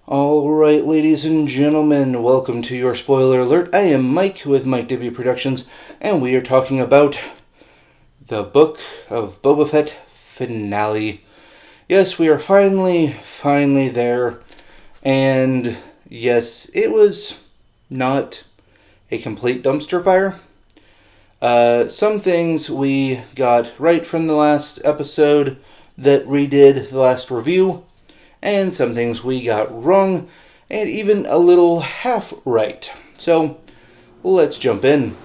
Alright, ladies and gentlemen, welcome to your spoiler alert. I am Mike with Mike W. Productions, and we are talking about the Book of Boba Fett finale. Yes, we are finally there, and yes, it was not a complete dumpster fire. Some things we got right from the last episode that redid the last review, and some things we got wrong, and even a little half right. So, let's jump in.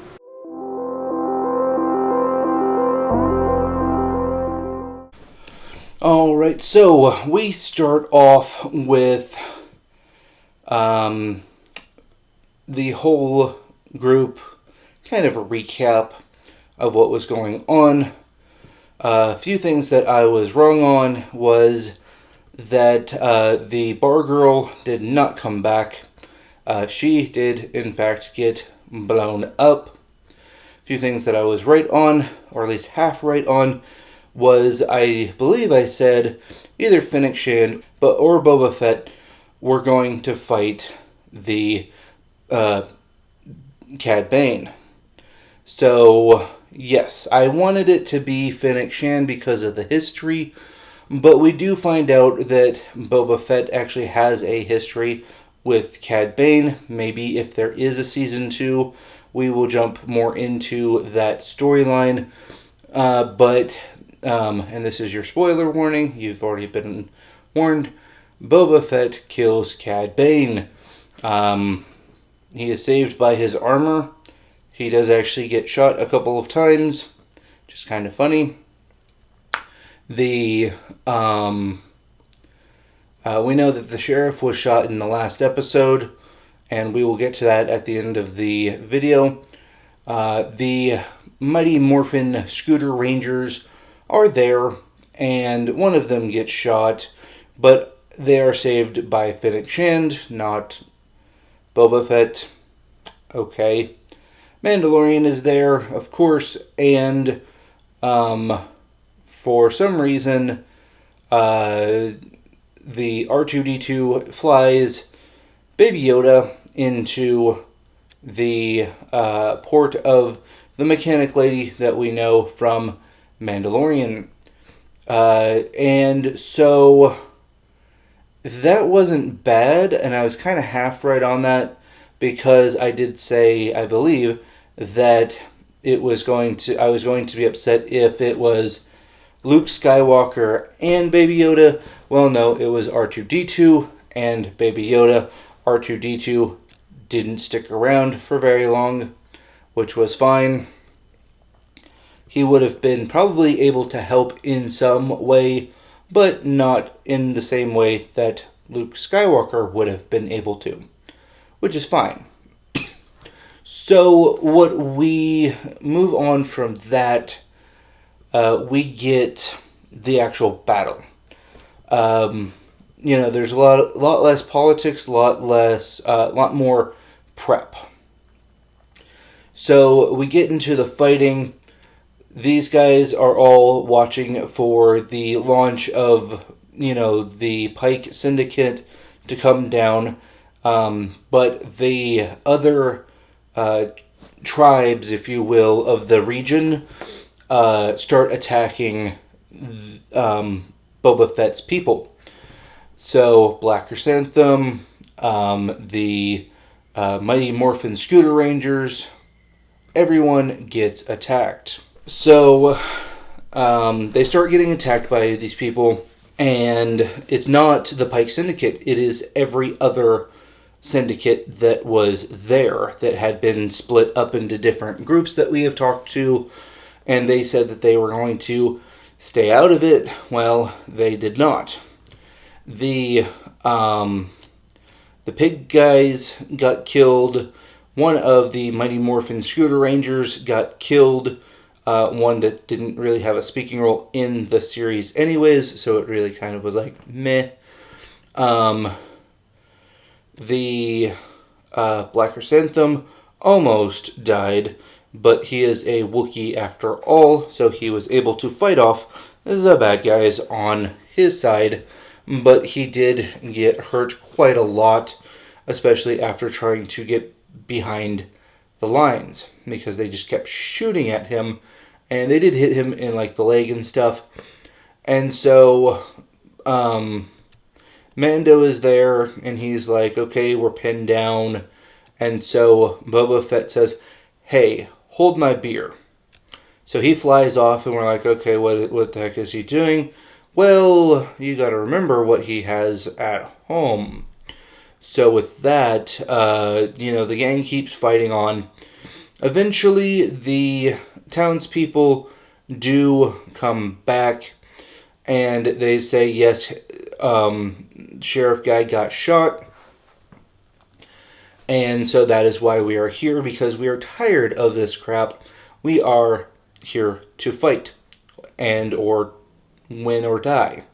Alright, so we start off with the whole group, kind of a recap of what was going on. A few things that I was wrong on was that the bar girl did not come back. She did, in fact, get blown up. A few things that I was right on, or at least half right on, was I believe I said either Fennec Shand or Boba Fett were going to fight the Cad Bane. So, yes, I wanted it to be Fennec Shand because of the history, but we do find out that Boba Fett actually has a history with Cad Bane. Maybe if there is a season 2, we will jump more into that storyline. And this is your spoiler warning, you've already been warned, Boba Fett kills Cad Bane. He is saved by his armor. He does actually get shot a couple of times, which is kind of funny. We know that the sheriff was shot in the last episode, and we will get to that at the end of the video. The Mighty Morphin Scooter Rangers are there, and one of them gets shot, but they are saved by Fennec Shand, not Boba Fett. Okay. Mandalorian is there, of course, and for some reason, the R2-D2 flies Baby Yoda into the port of the mechanic lady that we know from Mandalorian. And so that wasn't bad, and I was kind of half right on that, because I did say, I believe, that I was going to be upset if it was Luke Skywalker and Baby Yoda. Well, no, it was R2-D2 and Baby Yoda. R2-D2 didn't stick around for very long, which was fine. He would have been probably able to help in some way, but not in the same way that Luke Skywalker would have been able to, which is fine. So, what we move on from that, we get the actual battle. There's a lot less politics, a lot more prep. So, we get into the fighting. These guys are all watching for the launch of, the Pike Syndicate to come down. But the other tribes, if you will, of the region start attacking Boba Fett's people. So, Black Chrysanthemum, the Mighty Morphin Scooter Rangers, everyone gets attacked. So, they start getting attacked by these people, and it's not the Pike Syndicate, it is every other syndicate that was there, that had been split up into different groups that we have talked to, and they said that they were going to stay out of it. Well, they did not. The pig guys got killed. One of the Mighty Morphin Scooter Rangers got killed. One that didn't really have a speaking role in the series anyways, so it really kind of was like, meh. The Black Chrysanthemum almost died, but he is a Wookiee after all, so he was able to fight off the bad guys on his side. but he did get hurt quite a lot, especially after trying to get behind the lines, because they just kept shooting at him, and they did hit him in like the leg and stuff. And so Mando is there, and he's like, okay, we're pinned down. And so Boba Fett says, hey, hold my beer. So he flies off, and we're like, okay, what the heck is he doing? Well, you got to remember what he has at home. So with that, the gang keeps fighting on. Eventually, the townspeople do come back, and they say, yes, sheriff guy got shot. And so that is why we are here, because we are tired of this crap. We are here to fight and or win or die.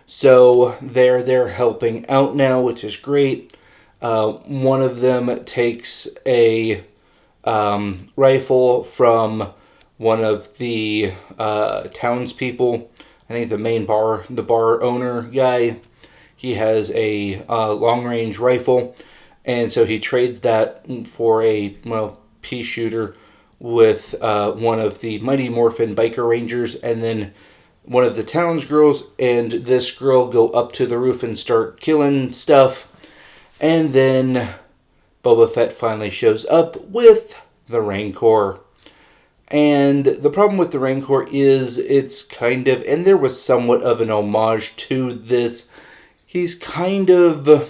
So they're helping out now, which is great. One of them takes a rifle from one of the townspeople. I think the bar owner guy. He has a long-range rifle, and so he trades that for a pea shooter with one of the Mighty Morphin biker rangers, and then one of the town's girls and this girl go up to the roof and start killing stuff. And then Boba Fett finally shows up with the Rancor. And the problem with the Rancor is it's kind of, and there was somewhat of an homage to this, he's kind of,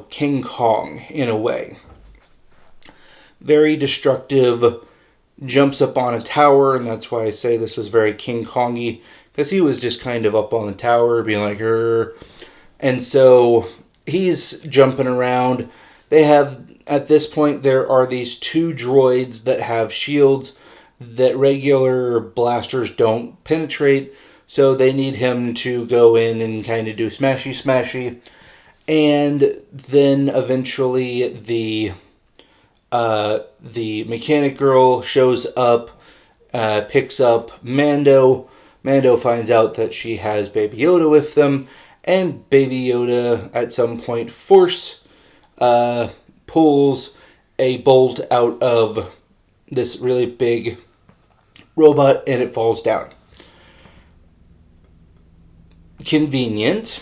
King Kong in a way. Very destructive, jumps up on a tower, and that's why I say this was very King Kong-y, because he was just kind of up on the tower, being like, Rrr. And so he's jumping around. They have, at this point, there are these two droids that have shields that regular blasters don't penetrate, so they need him to go in and kind of do smashy. And then eventually the mechanic girl shows up, picks up Mando. Mando finds out that she has Baby Yoda with them, and Baby Yoda at some point pulls a bolt out of this really big robot, and it falls down. Convenient.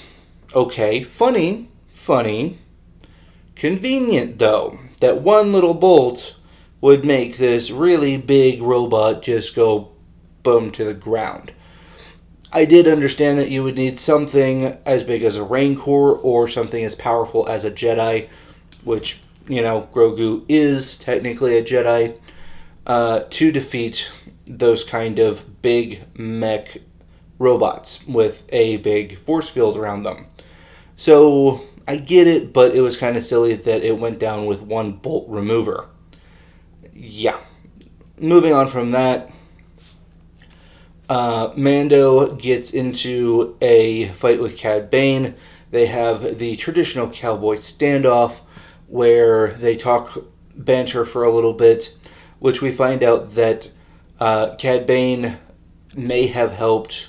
Okay, funny. Convenient, though, that one little bolt would make this really big robot just go boom to the ground. I did understand that you would need something as big as a Rancor or something as powerful as a Jedi, which, Grogu is technically a Jedi, to defeat those kind of big mech robots with a big force field around them. So I get it, but it was kind of silly that it went down with one bolt remover. Yeah. Moving on from that, Mando gets into a fight with Cad Bane. They have the traditional cowboy standoff where they talk banter for a little bit, which we find out that Cad Bane may have helped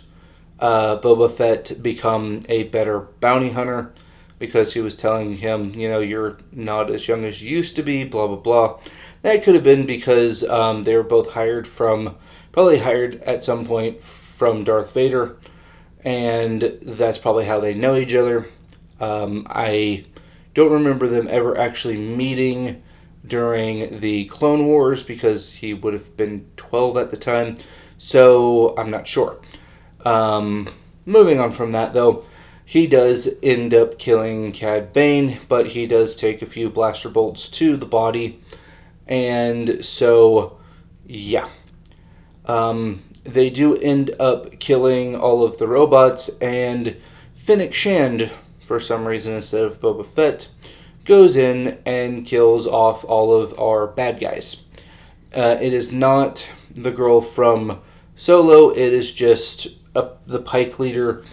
Boba Fett become a better bounty hunter, because he was telling him, you're not as young as you used to be, blah, blah, blah. That could have been because they were both probably hired at some point from Darth Vader, and that's probably how they know each other. I don't remember them ever actually meeting during the Clone Wars, because he would have been 12 at the time, so I'm not sure. Moving on from that, though, he does end up killing Cad Bane, but he does take a few blaster bolts to the body. And so, yeah. They do end up killing all of the robots, and Fennec Shand, for some reason instead of Boba Fett, goes in and kills off all of our bad guys. It is not the girl from Solo, it is just the Pike leader,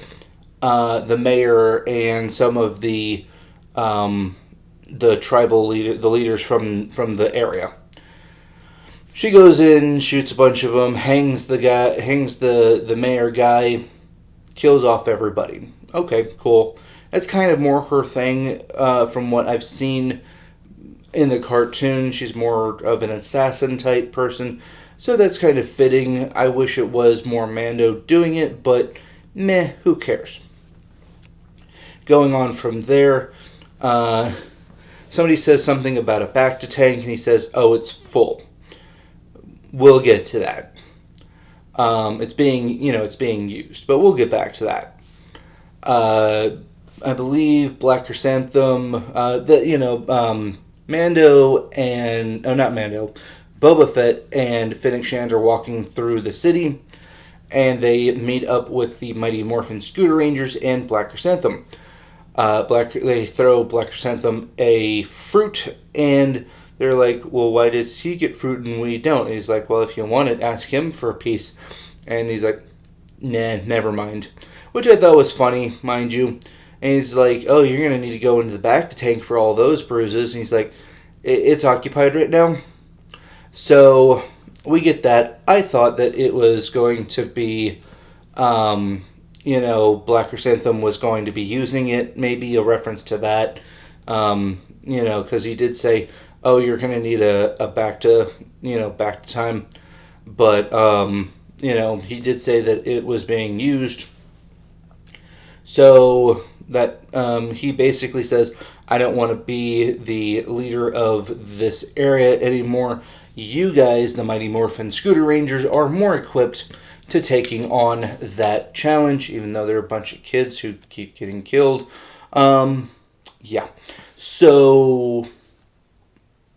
the mayor, and some of the tribal leaders from the area. She goes in, shoots a bunch of them, hangs the mayor guy, kills off everybody. Okay, cool. That's kind of more her thing from what I've seen in the cartoon. She's more of an assassin type person, so that's kind of fitting. I wish it was more Mando doing it, but meh, who cares? Going on from there, somebody says something about a bacta tank, and he says, "Oh, it's full." We'll get to that. It's being used, but we'll get back to that. I believe Black Chrysanthem, Mando and not Mando, Boba Fett and Fennec Shand are walking through the city, and they meet up with the Mighty Morphin Scooter Rangers and Black Chrysanthem. They throw Black Chrysanthem a fruit, and they're like, "Well, why does he get fruit and we don't?" And he's like, "Well, if you want it, ask him for a piece." And he's like, "Nah, never mind." Which I thought was funny, mind you. And he's like, "Oh, you're going to need to go into the back to tank for all those bruises." And he's like, "It's occupied right now." So we get that. I thought that it was going to be, Black Chrysanthem was going to be using it. Maybe a reference to that. Because he did say, "Oh, you're going to need a back to time." But, he did say that it was being used. So that he basically says, "I don't want to be the leader of this area anymore. You guys, the Mighty Morphin Scooter Rangers, are more equipped to taking on that challenge," even though they're a bunch of kids who keep getting killed. Yeah. So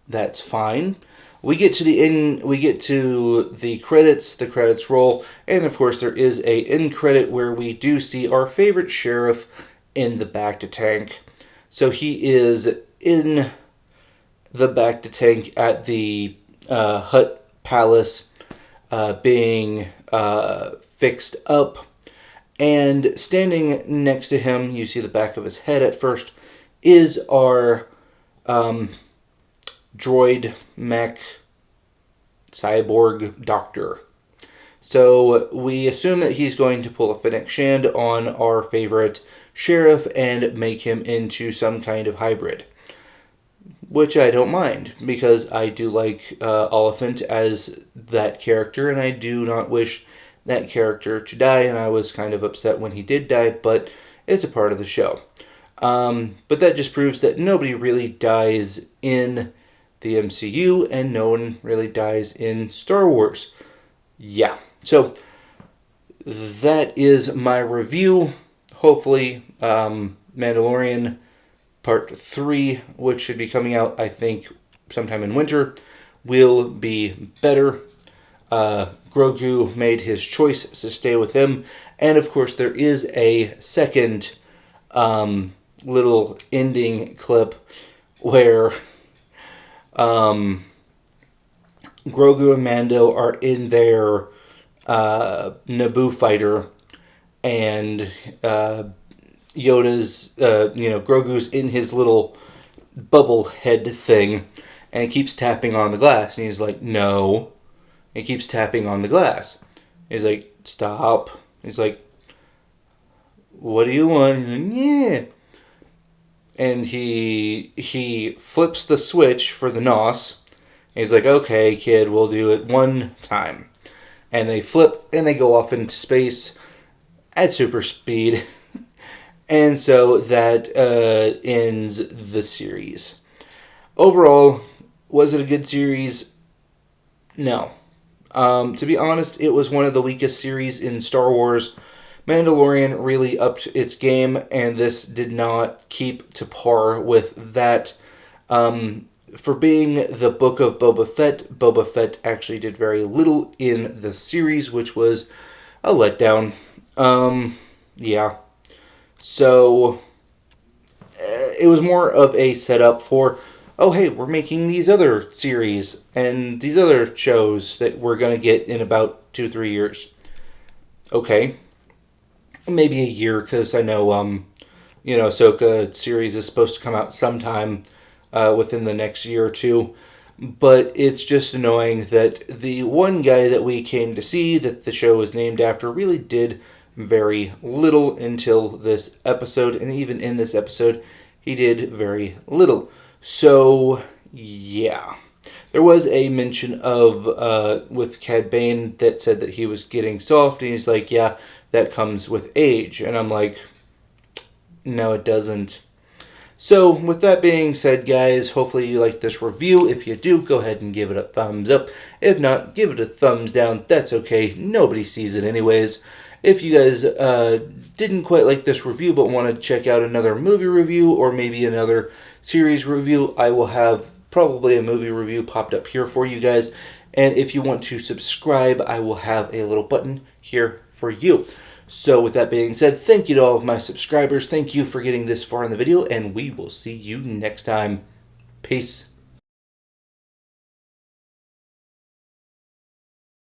that's fine. We get to the credits. The credits roll, and of course there is a end credit where we do see our favorite sheriff in the bacta tank. So he is in the bacta tank at the Hutt Palace, being fixed up, and standing next to him, you see the back of his head at first, is our droid mech cyborg doctor. So we assume that he's going to pull a Fennec Shand on our favorite sheriff and make him into some kind of hybrid. Which I don't mind, because I do like Oliphant as that character, and I do not wish that character to die, and I was kind of upset when he did die, but it's a part of the show. But that just proves that nobody really dies in the MCU, and no one really dies in Star Wars. Yeah. So that is my review. Hopefully, Mandalorian Part 3, which should be coming out, I think, sometime in winter, will be better. Grogu made his choice to stay with him. And, of course, there is a second little ending clip where Grogu and Mando are in their Naboo fighter, and Yoda's, Grogu's in his little bubble head thing, and he keeps tapping on the glass, and he's like, "No." He keeps tapping on the glass. He's like, "Stop." He's like, "What do you want?" He's like, "Yeah." And he flips the switch for the NOS. He's like, "Okay, kid, we'll do it one time." And they flip, and they go off into space at super speed. And so that ends the series. Overall, was it a good series? No. To be honest, it was one of the weakest series in Star Wars. Mandalorian really upped its game, and this did not keep to par with that. For being the book of Boba Fett actually did very little in the series, which was a letdown. Yeah. So, it was more of a setup for, oh hey, we're making these other series and these other shows that we're going to get in about 2-3 years. Okay. Maybe a year, because I know, Ahsoka series is supposed to come out sometime within the next year or two. but it's just annoying that the one guy that we came to see that the show was named after really did very little until this episode, and even in this episode, he did very little. So, yeah. There was a mention of, with Cad Bane, that said that he was getting soft, and he's like, yeah, that comes with age. And I'm like, no, it doesn't. So, with that being said, guys, hopefully you liked this review. If you do, go ahead and give it a thumbs up. If not, give it a thumbs down. That's okay. Nobody sees it anyways. If you guys didn't quite like this review but want to check out another movie review or maybe another series review, I will have probably a movie review popped up here for you guys. And if you want to subscribe, I will have a little button here for you. So with that being said, thank you to all of my subscribers. Thank you for getting this far in the video, and we will see you next time. Peace.